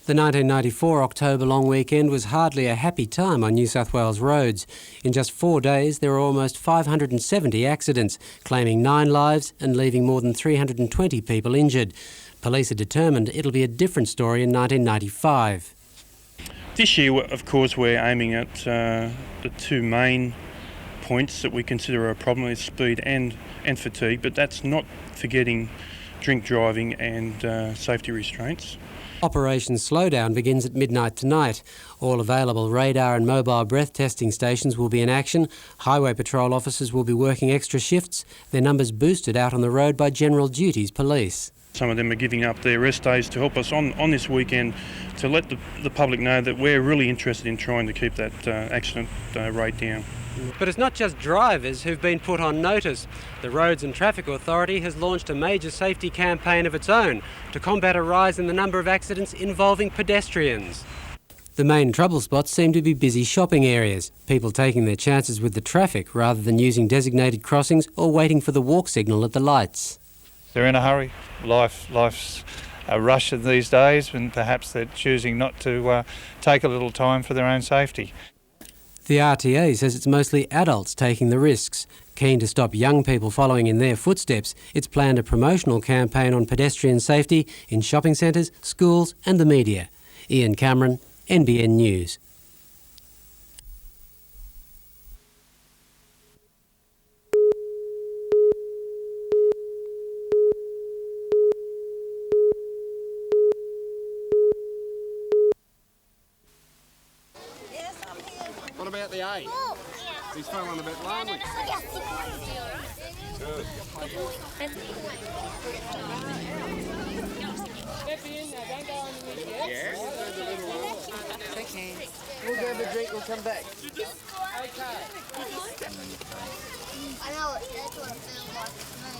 The 1994 October long weekend was hardly a happy time on New South Wales roads. In just 4 days, there were almost 570 accidents, claiming 9 lives and leaving more than 320 people injured. Police are determined it'll be a different story in 1995. This year, of course, we're aiming at the two main points that we consider a problem is speed and fatigue, but that's not forgetting drink driving and safety restraints. Operation Slowdown begins at midnight tonight. All available radar and mobile breath testing stations will be in action. Highway patrol officers will be working extra shifts, their numbers boosted out on the road by General Duties Police. Some of them are giving up their rest days to help us on this weekend to let the public know that we're really interested in trying to keep that accident rate down. But it's not just drivers who've been put on notice. The Roads and Traffic Authority has launched a major safety campaign of its own to combat a rise in the number of accidents involving pedestrians. The main trouble spots seem to be busy shopping areas, people taking their chances with the traffic rather than using designated crossings or waiting for the walk signal at the lights. They're in a hurry. Life's a rush these days, and perhaps they're choosing not to take a little time for their own safety. The RTA says it's mostly adults taking the risks. Keen to stop young people following in their footsteps, it's planned a promotional campaign on pedestrian safety in shopping centres, schools and the media. Ian Cameron, NBN News. What about the A? He's feeling a bit lonely. Good. Yeah. Okay. We'll grab a drink, we'll come back. Okay. I know that's what it feels like to me.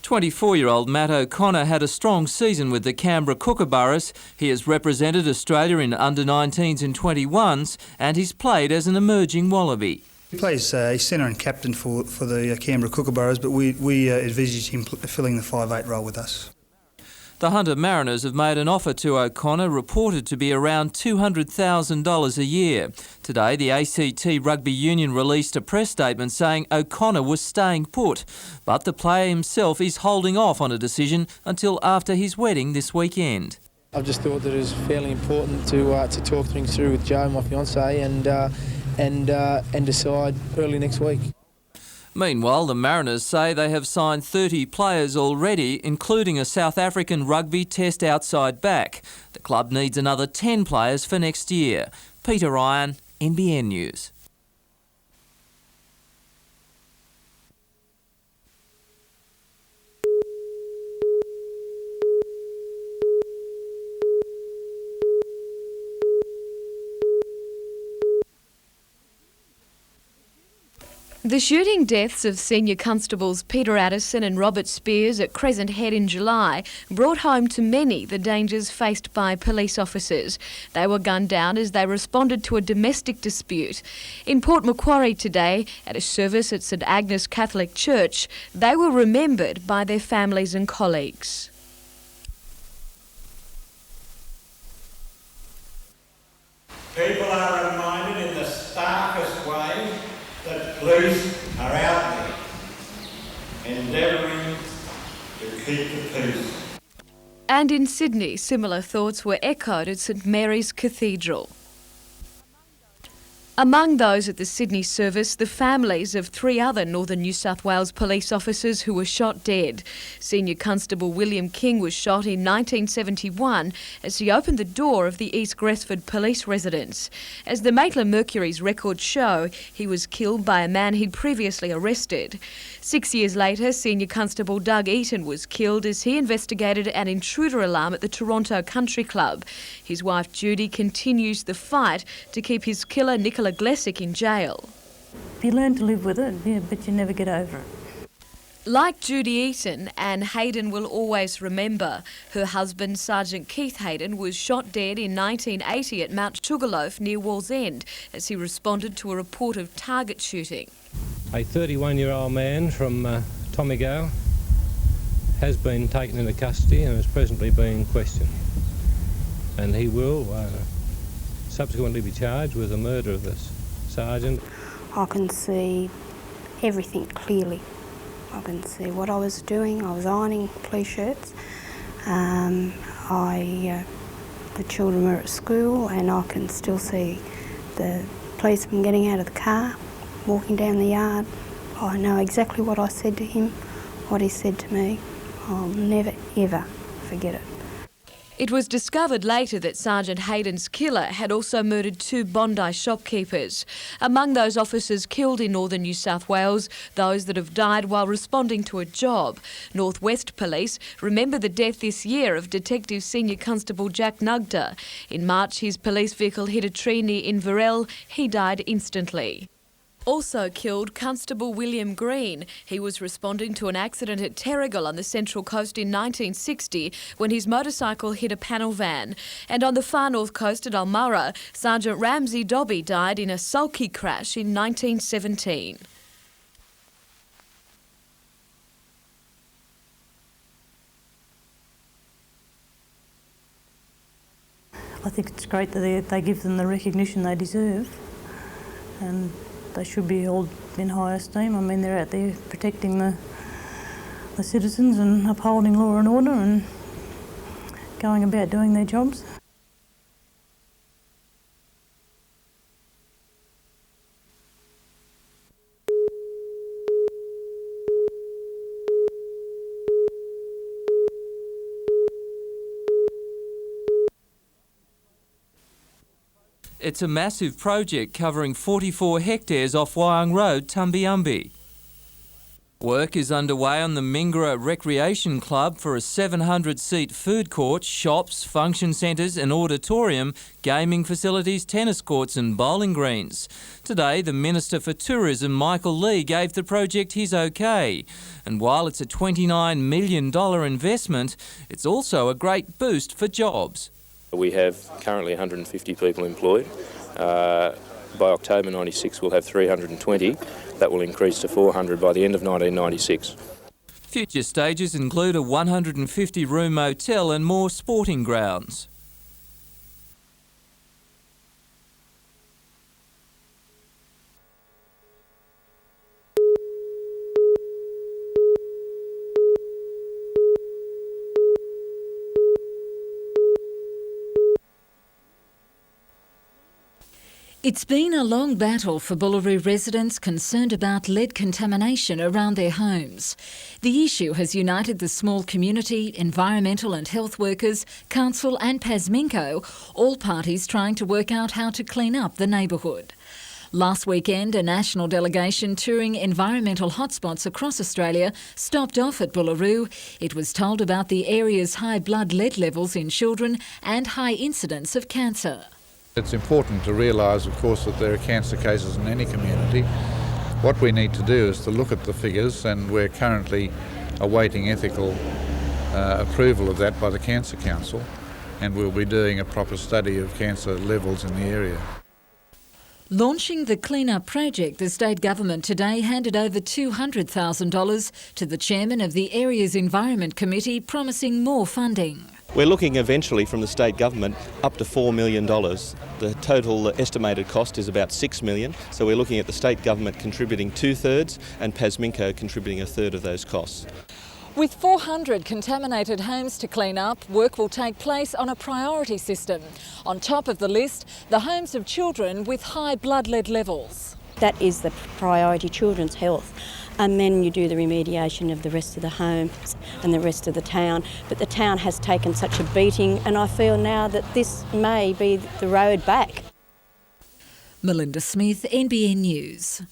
"24-year-old Matt O'Connor had a strong season with the Canberra Kookaburras. He has represented Australia in under-19s and 21s, and he's played as an emerging Wallaby. He plays centre and captain for the Canberra Kookaburras, but we envisage him filling the 5'8" role with us. The Hunter Mariners have made an offer to O'Connor reported to be around $200,000 a year. Today, the ACT Rugby Union released a press statement saying O'Connor was staying put, but the player himself is holding off on a decision until after his wedding this weekend. I've just thought that it was fairly important to talk things through with Jo, my fiancée, and decide early next week. Meanwhile, the Mariners say they have signed 30 players already, including a South African rugby test outside back. The club needs another 10 players for next year. Peter Ryan, NBN News. The shooting deaths of senior constables Peter Addison and Robert Spears at Crescent Head in July brought home to many the dangers faced by police officers. They were gunned down as they responded to a domestic dispute. In Port Macquarie today, at a service at St Agnes Catholic Church, they were remembered by their families and colleagues. People are reminded in the starkest way that police are out there, endeavouring to keep the peace. And in Sydney, similar thoughts were echoed at St Mary's Cathedral. Among those at the Sydney service, the families of 3 other Northern New South Wales police officers who were shot dead. Senior Constable William King was shot in 1971 as he opened the door of the East Gresford police residence. As the Maitland Mercury's records show, he was killed by a man he'd previously arrested. 6 years later, Senior Constable Doug Eaton was killed as he investigated an intruder alarm at the Toronto Country Club. His wife Judy continues the fight to keep his killer Nicola Glessick in jail. You learn to live with it, yeah, but you never get over it. Like Judy Eaton, Anne Hayden will always remember. Her husband, Sergeant Keith Hayden, was shot dead in 1980 at Mount Sugarloaf near Wallsend as he responded to a report of target shooting. A 31-year-old man from Tomago has been taken into custody and is presently being questioned. And he will subsequently be charged with the murder of this sergeant. I can see everything clearly. I can see what I was doing. I was ironing police shirts. The children were at school, and I can still see the policeman getting out of the car, walking down the yard. I know exactly what I said to him, what he said to me. I'll never, ever forget it. It was discovered later that Sergeant Hayden's killer had also murdered 2 Bondi shopkeepers. Among those officers killed in Northern New South Wales, those that have died while responding to a job. North West Police remember the death this year of Detective Senior Constable Jack Nugda. In March, his police vehicle hit a tree near Inverell. He died instantly. Also killed Constable William Green. He was responding to an accident at Terrigal on the Central Coast in 1960 when his motorcycle hit a panel van. And on the far north coast at Ulmarra, Sergeant Ramsey Dobby died in a sulky crash in 1917. I think it's great that they give them the recognition they deserve, and they should be held in high esteem. I mean, they're out there protecting the citizens and upholding law and order and going about doing their jobs. It's a massive project covering 44 hectares off Wyong Road, Tumbiumbi. Work is underway on the Mingara Recreation Club for a 700-seat food court, shops, function centres, an auditorium, gaming facilities, tennis courts and bowling greens. Today, the Minister for Tourism, Michael Lee, gave the project his okay. And while it's a $29 million investment, it's also a great boost for jobs. We have currently 150 people employed. By October 96 we'll have 320. That will increase to 400 by the end of 1996. Future stages include a 150-room motel and more sporting grounds. It's been a long battle for Bullaroo residents concerned about lead contamination around their homes. The issue has united the small community, environmental and health workers, council and Pasminco, all parties trying to work out how to clean up the neighbourhood. Last weekend, a national delegation touring environmental hotspots across Australia stopped off at Bullaroo. It was told about the area's high blood lead levels in children and high incidence of cancer. It's important to realise, of course, that there are cancer cases in any community. What we need to do is to look at the figures, and we're currently awaiting ethical approval of that by the Cancer Council, and we'll be doing a proper study of cancer levels in the area. Launching the clean-up project, the state government today handed over $200,000 to the chairman of the area's Environment Committee, promising more funding. We're looking eventually from the state government up to $4 million. The total estimated cost is about $6 million, so we're looking at the state government contributing 2/3 and Pasminco contributing 1/3 of those costs. With 400 contaminated homes to clean up, work will take place on a priority system. On top of the list, the homes of children with high blood lead levels. That is the priority, children's health. And then you do the remediation of the rest of the homes and the rest of the town. But the town has taken such a beating, and I feel now that this may be the road back. Melinda Smith, NBN News.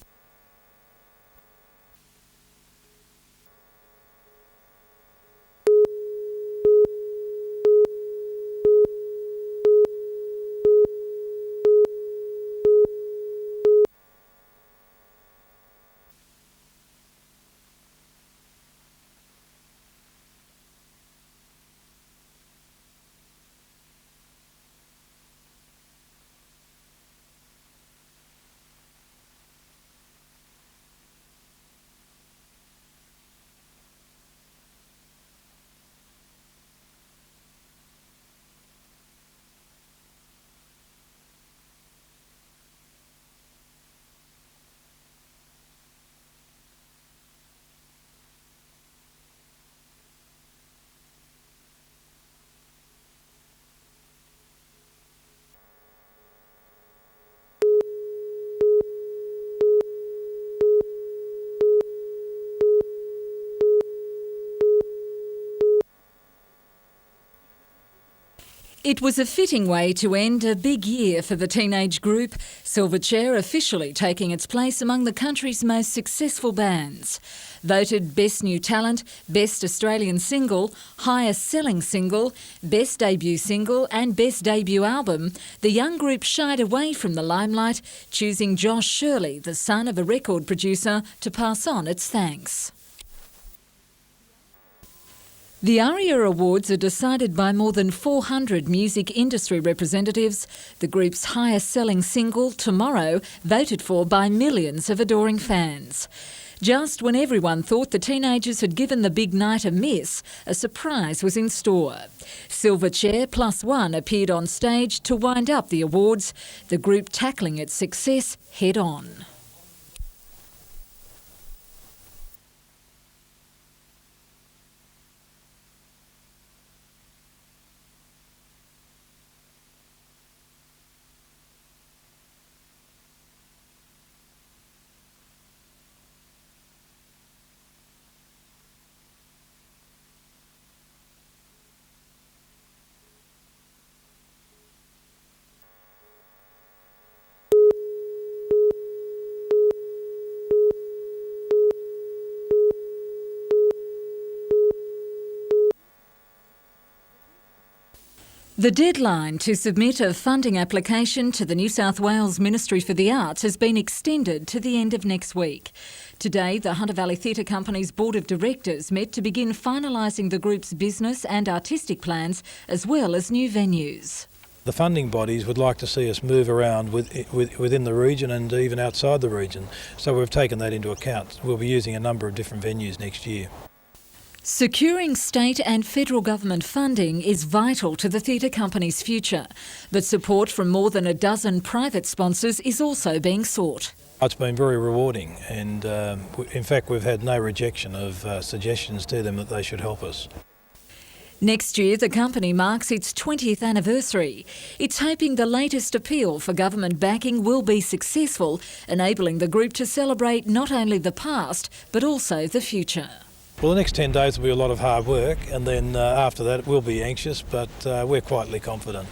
It was a fitting way to end a big year for the teenage group, Silverchair officially taking its place among the country's most successful bands. Voted Best New Talent, Best Australian Single, Highest Selling Single, Best Debut Single and Best Debut Album, the young group shied away from the limelight, choosing Josh Shirley, the son of a record producer, to pass on its thanks. The ARIA Awards are decided by more than 400 music industry representatives. The group's highest selling single, Tomorrow, voted for by millions of adoring fans. Just when everyone thought the teenagers had given the big night a miss, a surprise was in store. Silverchair +1 appeared on stage to wind up the awards, the group tackling its success head on. The deadline to submit a funding application to the New South Wales Ministry for the Arts has been extended to the end of next week. Today, the Hunter Valley Theatre Company's Board of Directors met to begin finalising the group's business and artistic plans, as well as new venues. The funding bodies would like to see us move around within the region and even outside the region, so we've taken that into account. We'll be using a number of different venues next year. Securing state and federal government funding is vital to the theatre company's future, but support from more than a dozen private sponsors is also being sought. It's been very rewarding, and in fact we've had no rejection of suggestions to them that they should help us. Next year, the company marks its 20th anniversary. It's hoping the latest appeal for government backing will be successful, enabling the group to celebrate not only the past, but also the future. Well, the next 10 days will be a lot of hard work, and then after that it will be anxious, but we're quietly confident.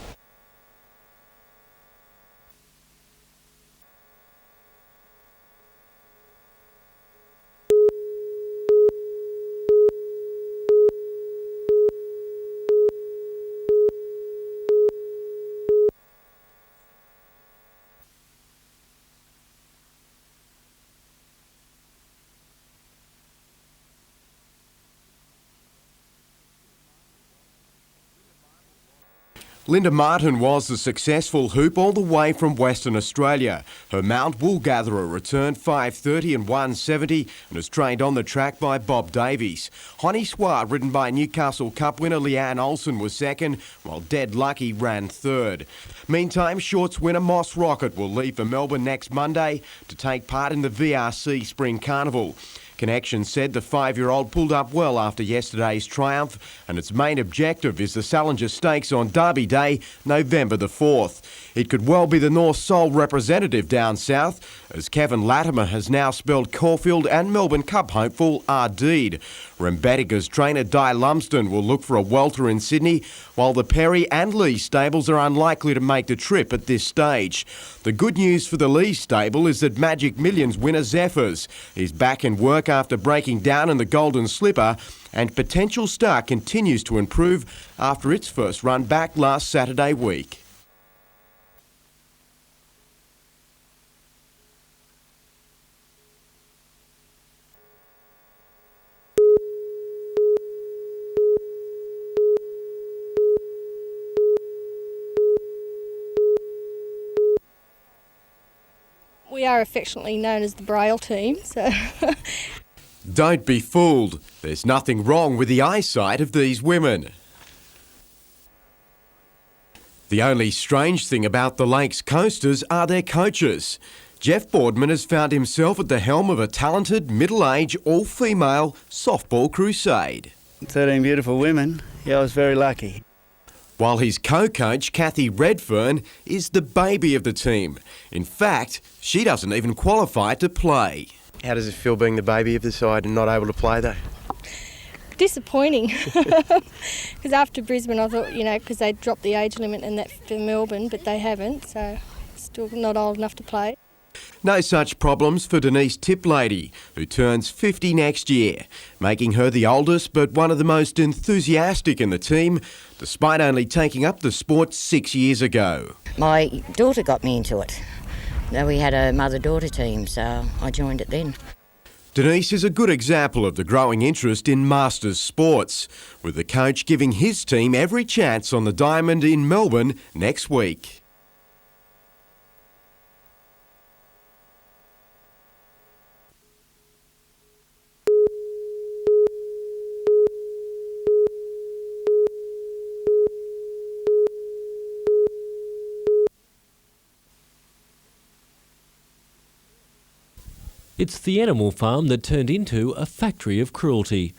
Linda Martin was a successful hoop all the way from Western Australia. Her Mount Woolgatherer returned 5:30 and 1:70 and was trained on the track by Bob Davies. Honey Swat, ridden by Newcastle Cup winner Leanne Olsen, was second, while Dead Lucky ran third. Meantime, Shorts winner Moss Rocket will leave for Melbourne next Monday to take part in the VRC Spring Carnival. Connection said the 5-year-old pulled up well after yesterday's triumph, and its main objective is the Salinger Stakes on Derby Day, November the 4th. It could well be the North's sole representative down south, as Kevin Latimer has now spelled Caulfield and Melbourne Cup hopeful Ardede. Rembetica's trainer Di Lumsden will look for a welter in Sydney, while the Perry and Lee stables are unlikely to make the trip at this stage. The good news for the Lee stable is that Magic Millions winner Zephyrs is back in work after breaking down in the Golden Slipper, and Potential Star continues to improve after its first run back last Saturday week. We are affectionately known as the Braille team, so... Don't be fooled. There's nothing wrong with the eyesight of these women. The only strange thing about the Lakes Coasters are their coaches. Jeff Boardman has found himself at the helm of a talented, middle-aged, all-female softball crusade. 13 beautiful women. Yeah, I was very lucky. While his co-coach, Kathy Redfern, is the baby of the team. In fact, she doesn't even qualify to play. How does it feel being the baby of the side and not able to play though? Disappointing, because after Brisbane I thought, because they dropped the age limit and that for Melbourne, but they haven't, so still not old enough to play. No such problems for Denise Tiplady, who turns 50 next year, making her the oldest but one of the most enthusiastic in the team, despite only taking up the sport 6 years ago. My daughter got me into it. We had a mother-daughter team, so I joined it then. Denise is a good example of the growing interest in masters sports, with the coach giving his team every chance on the diamond in Melbourne next week. It's the animal farm that turned into a factory of cruelty.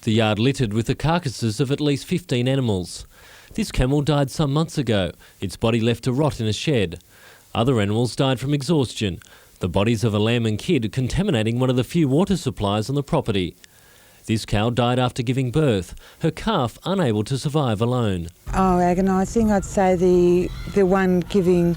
The yard littered with the carcasses of at least 15 animals. This camel died some months ago, its body left to rot in a shed. Other animals died from exhaustion, the bodies of a lamb and kid contaminating one of the few water supplies on the property. This cow died after giving birth, her calf unable to survive alone. Oh, agonising. I'd say the one giving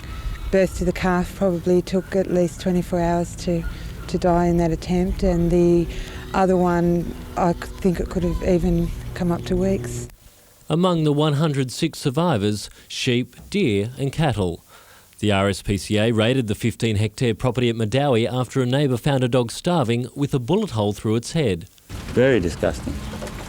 birth to the calf probably took at least 24 hours to die in that attempt, and the other one, I think it could have even come up to weeks. Among the 106 survivors, sheep, deer and cattle. The RSPCA raided the 15-hectare property at Madawi after a neighbour found a dog starving with a bullet hole through its head. Very disgusting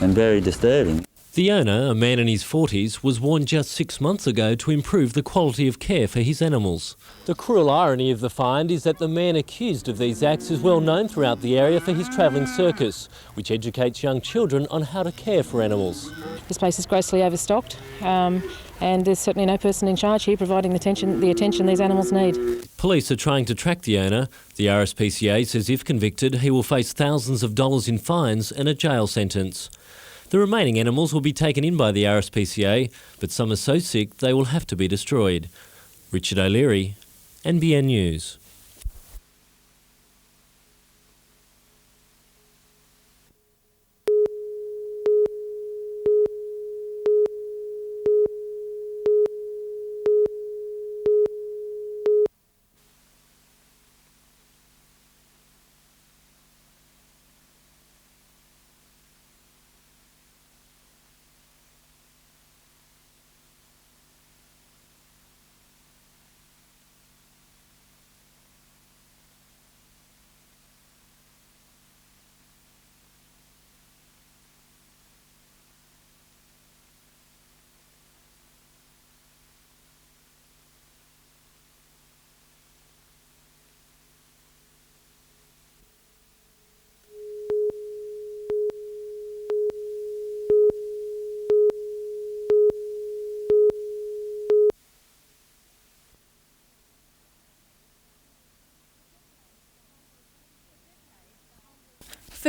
and very disturbing. The owner, a man in his 40s, was warned just 6 months ago to improve the quality of care for his animals. The cruel irony of the find is that the man accused of these acts is well known throughout the area for his travelling circus, which educates young children on how to care for animals. This place is grossly overstocked, and there's certainly no person in charge here providing the attention these animals need. Police are trying to track the owner. The RSPCA says if convicted, he will face thousands of dollars in fines and a jail sentence. The remaining animals will be taken in by the RSPCA, but some are so sick they will have to be destroyed. Richard O'Leary, NBN News.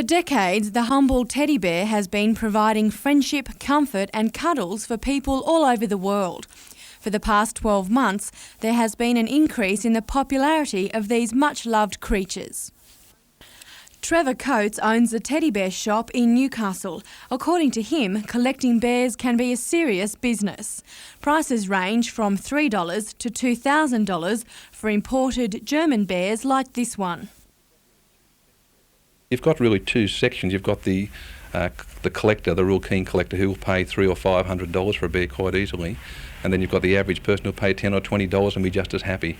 For decades, the humble teddy bear has been providing friendship, comfort and cuddles for people all over the world. For the past 12 months, there has been an increase in the popularity of these much-loved creatures. Trevor Coates owns a teddy bear shop in Newcastle. According to him, collecting bears can be a serious business. Prices range from $3 to $2,000 for imported German bears like this one. You've got really two sections. You've got the collector, the real keen collector, who will pay $300 or $500 for a bear quite easily, and then you've got the average person who'll pay $10 or $20 and be just as happy.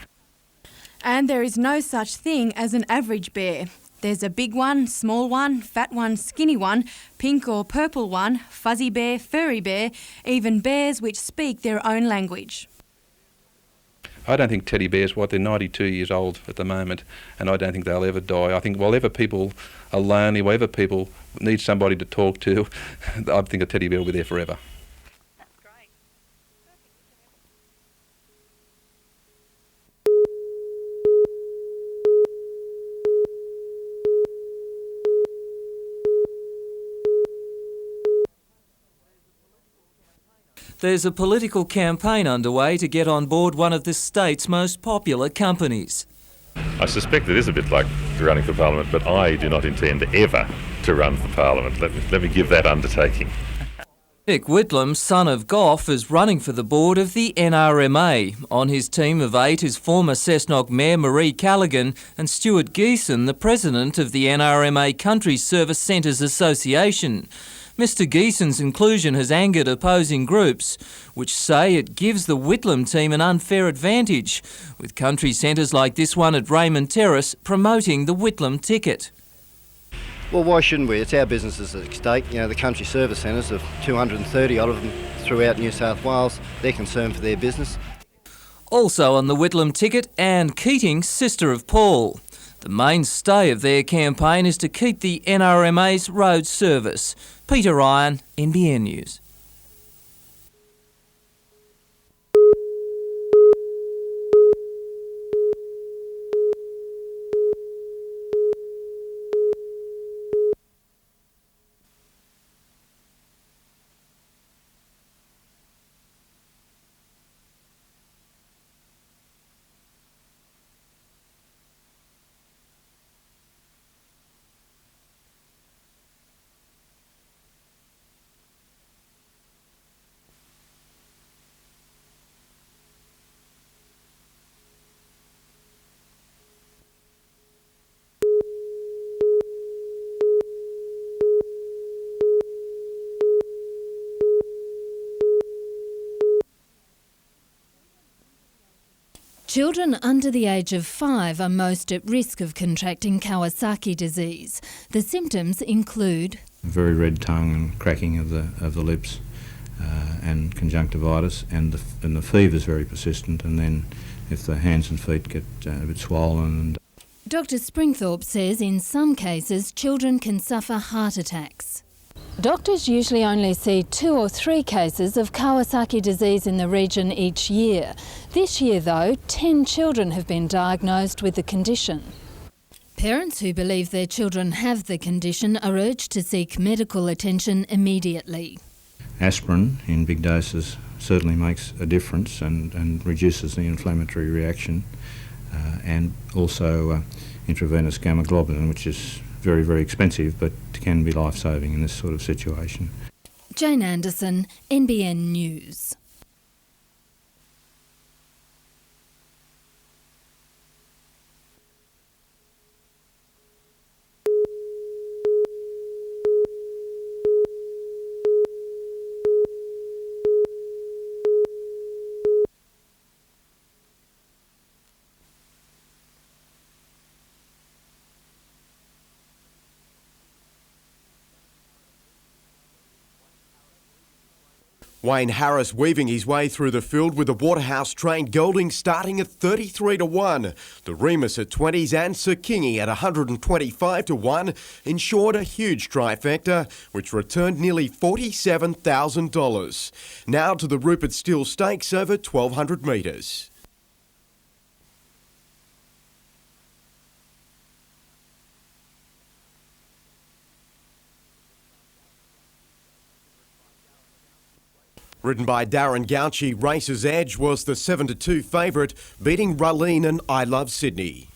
And there is no such thing as an average bear. There's a big one, small one, fat one, skinny one, pink or purple one, fuzzy bear, furry bear, even bears which speak their own language. I don't think teddy bears, they're 92 years old at the moment, and I don't think they'll ever die. I think wherever people are lonely, wherever people need somebody to talk to, I think a teddy bear will be there forever. There's a political campaign underway to get on board one of the state's most popular companies. I suspect it is a bit like running for Parliament, but I do not intend ever to run for Parliament. Let me give that undertaking. Nick Whitlam, son of Gough, is running for the board of the NRMA. On his team of 8 is former Cessnock Mayor Marie Callaghan and Stuart Geeson, the president of the NRMA Country Service Centres Association. Mr Geeson's inclusion has angered opposing groups, which say it gives the Whitlam team an unfair advantage, with country centres like this one at Raymond Terrace promoting the Whitlam ticket. Well, why shouldn't we? It's our businesses at stake. You know, the country service centres, of 230 odd of them throughout New South Wales, they're concerned for their business. Also on the Whitlam ticket, Anne Keating, sister of Paul. The mainstay of their campaign is to keep the NRMA's road service. Peter Ryan, NBN News. Children under the age of 5 are most at risk of contracting Kawasaki disease. The symptoms include a very red tongue and cracking of the lips, and conjunctivitis, and the fever is very persistent. And then, if the hands and feet get a bit swollen. Dr Springthorpe says in some cases children can suffer heart attacks. Doctors usually only see 2 or 3 cases of Kawasaki disease in the region each year. This year, though, 10 children have been diagnosed with the condition. Parents who believe their children have the condition are urged to seek medical attention immediately. Aspirin in big doses certainly makes a difference and reduces the inflammatory reaction, and also intravenous gamma globulin, which is very, very expensive but can be life-saving in this sort of situation. Jane Anderson, NBN News. Wayne Harris weaving his way through the field with the Waterhouse trained gelding starting at 33 to 1. The Remus at 20s and Sir Kingy at 125 to 1 ensured a huge trifecta, which returned nearly $47,000. Now to the Rupert Steele Stakes over 1,200 metres. Ridden by Darren Gauchi, Race's Edge was the 7-2 favourite, beating Raleen and I Love Sydney.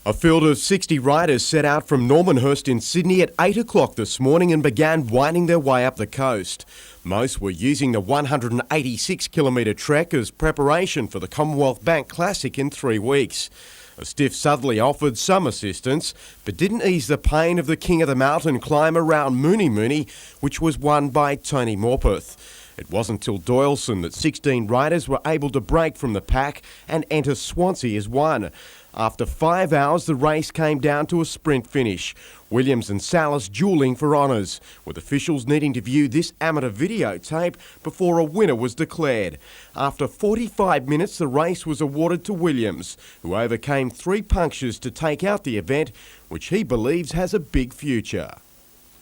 A field of 60 riders set out from Normanhurst in Sydney at 8 o'clock this morning and began winding their way up the coast. Most were using the 186-kilometre trek as preparation for the Commonwealth Bank Classic in 3 weeks. A stiff southerly offered some assistance, but didn't ease the pain of the king of the mountain climb around Mooney Mooney, which was won by Tony Morpeth. It wasn't till Doyleson that 16 riders were able to break from the pack and enter Swansea as one. After 5 hours, the race came down to a sprint finish. Williams and Salas duelling for honours, with officials needing to view this amateur videotape before a winner was declared. After 45 minutes, the race was awarded to Williams, who overcame 3 punctures to take out the event, which he believes has a big future.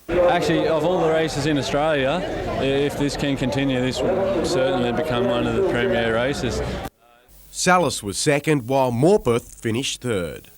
Actually, of all the races in Australia, if this can continue, this will certainly become one of the premier races. Salas was second, while Morpeth finished third.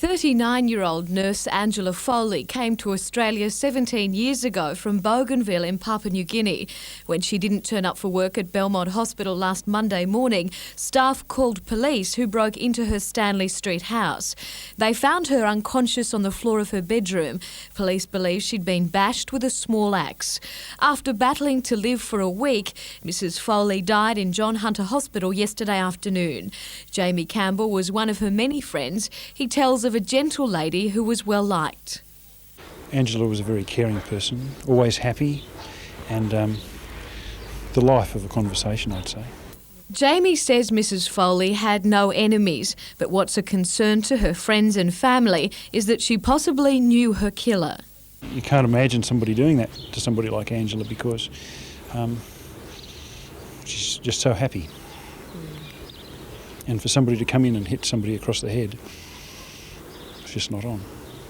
"39-year-old nurse Angela Foley came to Australia 17 years ago from Bougainville in Papua New Guinea. When she didn't turn up for work at Belmont Hospital last Monday morning, staff called police who broke into her Stanley Street house. They found her unconscious on the floor of her bedroom. Police believe she'd been bashed with a small axe. After battling to live for a week, Mrs Foley died in John Hunter Hospital yesterday afternoon. Jamie Campbell was one of her many friends. He tells of a gentle lady who was well liked. Angela was a very caring person, always happy, and the life of a conversation, I'd say. Jamie says Mrs Foley had no enemies, but what's a concern to her friends and family is that she possibly knew her killer. You can't imagine somebody doing that to somebody like Angela because she's just so happy. And for somebody to come in and hit somebody across the head, it's just not on.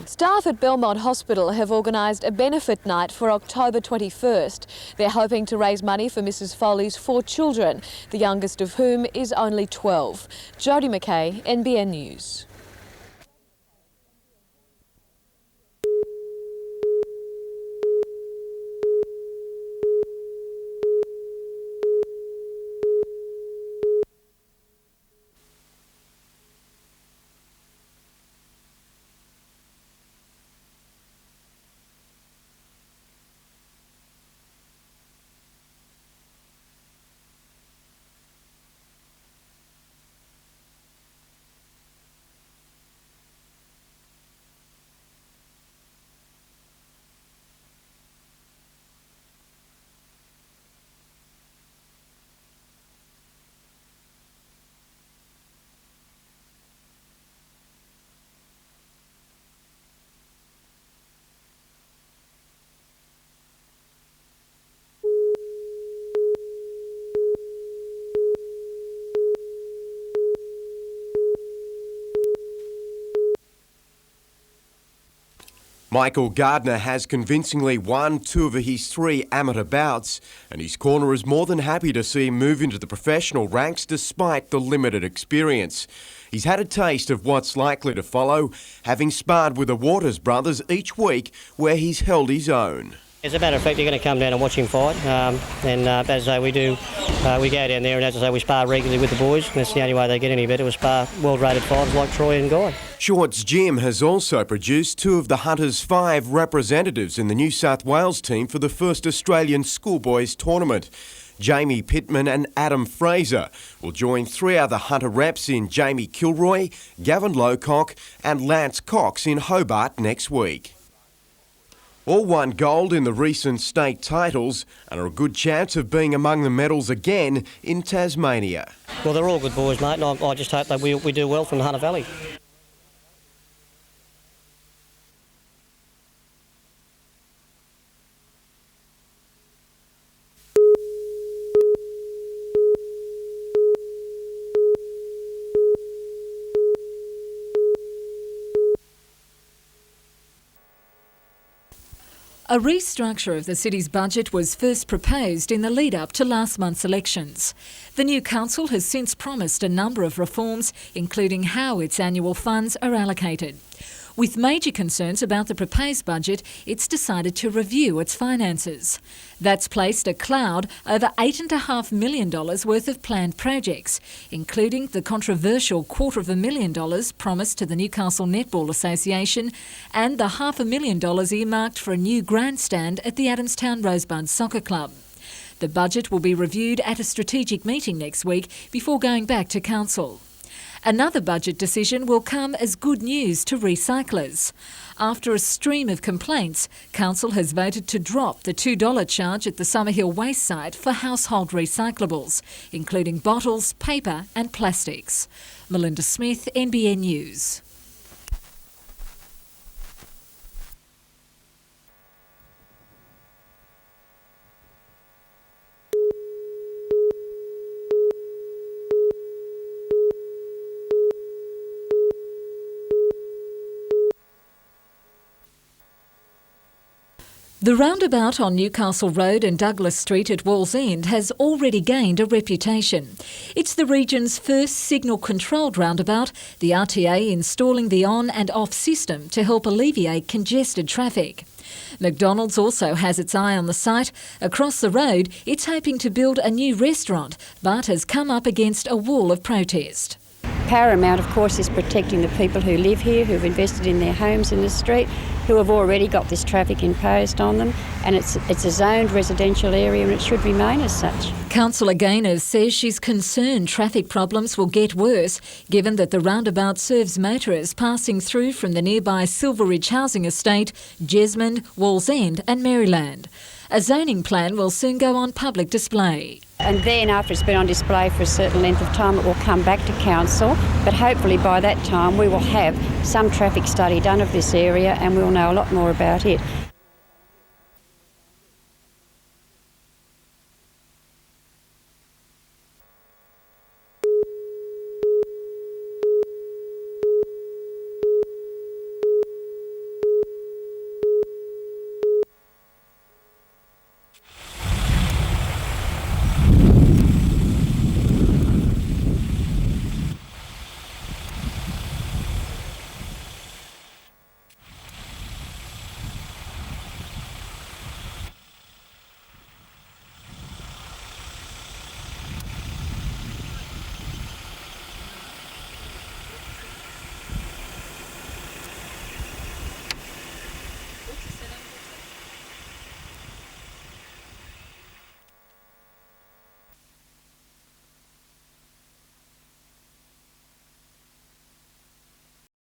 Staff at Belmont Hospital have organised a benefit night for October 21st. They're hoping to raise money for Mrs Foley's 4 children, the youngest of whom is only 12. Jodie McKay, NBN News. Michael Gardner has convincingly won 2 of his 3 amateur bouts, and his corner is more than happy to see him move into the professional ranks despite the limited experience. He's had a taste of what's likely to follow, having sparred with the Waters brothers each week where he's held his own. As a matter of fact, you're going to come down and watch him fight, and as I say, we go down there and as I say, we spar regularly with the boys, and that's the only way they get any better, we spar world-rated fighters like Troy and Guy. Shorts Gym has also produced 2 of the Hunters' 5 representatives in the New South Wales team for the first Australian Schoolboys tournament. Jamie Pittman and Adam Fraser will join 3 other Hunter reps in Jamie Kilroy, Gavin Lowcock and Lance Cox in Hobart next week. All won gold in the recent state titles and are a good chance of being among the medals again in Tasmania. Well, they're all good boys, mate, and I just hope that we do well from the Hunter Valley. A restructure of the city's budget was first proposed in the lead-up to last month's elections. The new council has since promised a number of reforms, including how its annual funds are allocated. With major concerns about the proposed budget, it's decided to review its finances. That's placed a cloud over $8.5 million worth of planned projects, including the controversial $250,000 promised to the Newcastle Netball Association and the $500,000 earmarked for a new grandstand at the Adamstown Rosebud Soccer Club. The budget will be reviewed at a strategic meeting next week before going back to council. Another budget decision will come as good news to recyclers. After a stream of complaints, council has voted to drop the $2 charge at the Summerhill waste site for household recyclables, including bottles, paper and plastics. Melinda Smith, NBN News. The roundabout on Newcastle Road and Douglas Street at Wallsend has already gained a reputation. It's the region's first signal-controlled roundabout, the RTA installing the on and off system to help alleviate congested traffic. McDonald's also has its eye on the site. Across the road, it's hoping to build a new restaurant, but has come up against a wall of protest. Paramount, of course, is protecting the people who live here, who've invested in their homes in the street, who have already got this traffic imposed on them, and it's a zoned residential area and it should remain as such. Councillor Gaynor says she's concerned traffic problems will get worse, given that the roundabout serves motorists passing through from the nearby Silver Ridge housing estate, Jesmond, Wallsend and Maryland. A zoning plan will soon go on public display. And then after it's been on display for a certain length of time, it will come back to council, but hopefully by that time we will have some traffic study done of this area and we'll know a lot more about it.